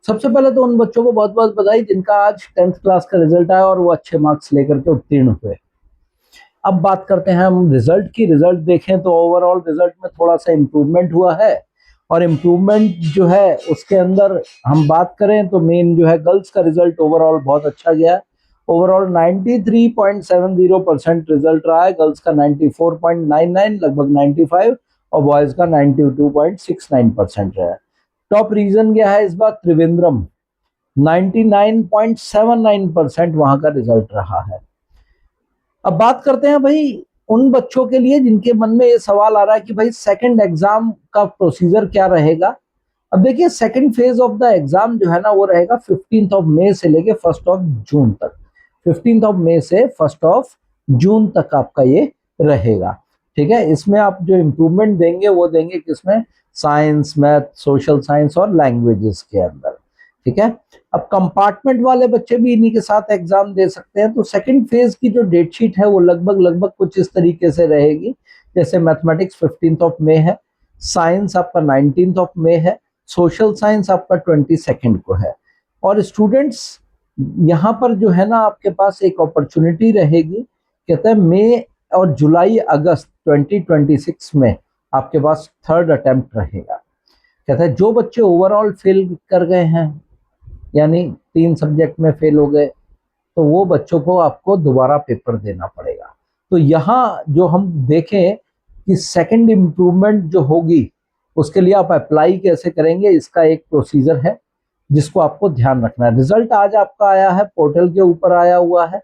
सबसे पहले तो उन बच्चों को बहुत बहुत बधाई जिनका आज 10th क्लास का रिजल्ट आया और वो अच्छे मार्क्स लेकर के उत्तीर्ण हुए। अब बात करते हैं हम रिजल्ट की। रिजल्ट देखें तो ओवरऑल रिजल्ट में थोड़ा सा इम्प्रूवमेंट हुआ है, और इम्प्रूवमेंट जो है उसके अंदर हम बात करें तो मेन जो है गर्ल्स का रिजल्ट ओवरऑल बहुत अच्छा गया। ओवरऑल 93.70% रिजल्ट रहा है, गर्ल्स का 94.99 लगभग 95, और बॉयज का 92.69% रहा है। टॉप रीजन क्या है इस बार? त्रिवेंद्रम 99.79% वहां का रिजल्ट रहा है। अब बात करते हैं भाई उन बच्चों के लिए जिनके मन में ये सवाल आ रहा है कि भाई सेकंड एग्जाम का प्रोसीजर क्या रहेगा। अब देखिए second phase of the exam जो है ना वो रहेगा 15 ऑफ मई से लेके 1 जून तक। 15 मई से 1 जून तक आपका ये रहेगा। ठीक है, इसमें आप जो इम्प्रूवमेंट देंगे वो देंगे किसमें? साइंस, मैथ, सोशल साइंस और लैंग्वेजेस के अंदर। ठीक है, अब कंपार्टमेंट वाले बच्चे भी इन्हीं के साथ एग्जाम दे सकते हैं। तो सेकंड फेज की जो डेट शीट है वो लगभग लगभग कुछ इस तरीके से रहेगी, जैसे मैथमेटिक्स 15 है, साइंस आपका 19 है, सोशल साइंस आपका 22 को है। और स्टूडेंट्स यहाँ पर जो है ना आपके पास एक अपॉर्चुनिटी रहेगी, कहते हैं मई और जुलाई अगस्त 2026 में आपके पास थर्ड अटेम्प्ट रहेगा। कहते हैं जो बच्चे ओवरऑल फेल कर गए हैं, यानी 3 सब्जेक्ट में फेल हो गए, तो वो बच्चों को आपको दोबारा पेपर देना पड़ेगा। तो यहाँ जो हम देखें कि सेकंड इम्प्रूवमेंट जो होगी उसके लिए आप अप्लाई कैसे करेंगे, इसका एक प्रोसीजर है जिसको आपको ध्यान रखना है। रिजल्ट आज आपका आया है, पोर्टल के ऊपर आया हुआ है,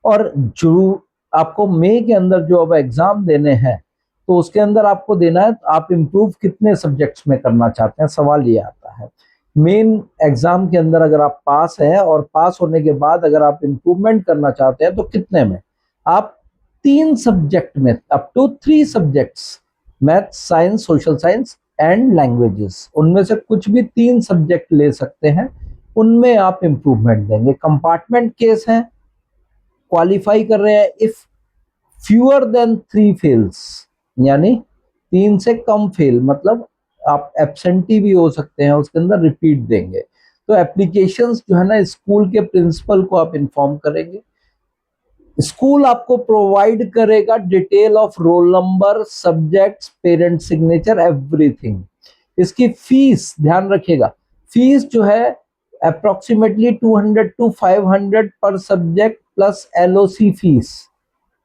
और जो आपको मई के अंदर जो अब एग्जाम देने हैं तो उसके अंदर आपको देना है आप इम्प्रूव कितने सब्जेक्ट्स में करना चाहते हैं। सवाल ये आता है मेन एग्जाम के अंदर अगर आप पास हैं और पास होने के बाद अगर आप इम्प्रूवमेंट करना चाहते हैं तो कितने में? आप 3 सब्जेक्ट में, up to 3 subjects, math, science, social science and languages, उनमें से कुछ भी 3 सब्जेक्ट ले सकते हैं, उनमें आप इम्प्रूवमेंट देंगे। कंपार्टमेंट केस है, क्वालिफाई कर रहे हैं इफ फ्यूअर देन 3 फेल्स, यानी 3 से कम फेल, मतलब आप एब्सेंटी भी हो सकते हैं, उसके अंदर रिपीट देंगे। तो एप्लीकेशंस जो है ना स्कूल के प्रिंसिपल को आप इन्फॉर्म करेंगे, स्कूल आपको प्रोवाइड करेगा detail of roll number, subjects, parent signature, everything. इसकी फीस ध्यान रखिएगा, फीस जो है अप्रोक्सीमेटली 200 to 500 पर subject plus LOC fees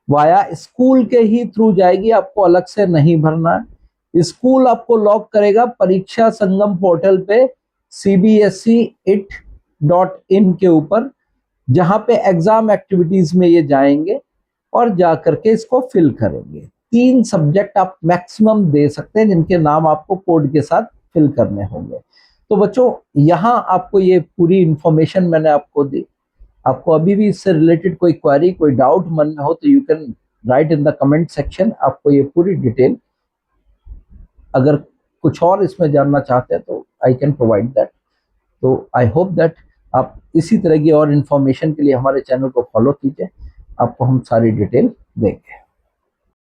via school के ही थ्रू जाएगी, आपको अलग से नहीं भरना है। स्कूल आपको लॉक करेगा परीक्षा संगम पोर्टल पे cbseit.in के ऊपर, जहां पे एग्जाम एक्टिविटीज में ये जाएंगे और जा करके इसको फिल करेंगे। 3 सब्जेक्ट आप मैक्सिमम दे सकते हैं जिनके नाम आपको कोड के साथ फिल करने होंगे। तो बच्चों यहाँ आपको ये पूरी इंफॉर्मेशन मैंने आपको दी। आपको अभी भी इससे रिलेटेड कोई क्वेरी, कोई डाउट मन में हो तो you can write in the comment section. आपको ये पूरी डिटेल, अगर कुछ और इसमें जानना चाहते हैं तो आई कैन प्रोवाइड दैट। तो आई होप दैट आप इसी तरह की और इन्फॉर्मेशन के लिए हमारे चैनल को फॉलो कीजिए, आपको हम सारी डिटेल देंगे।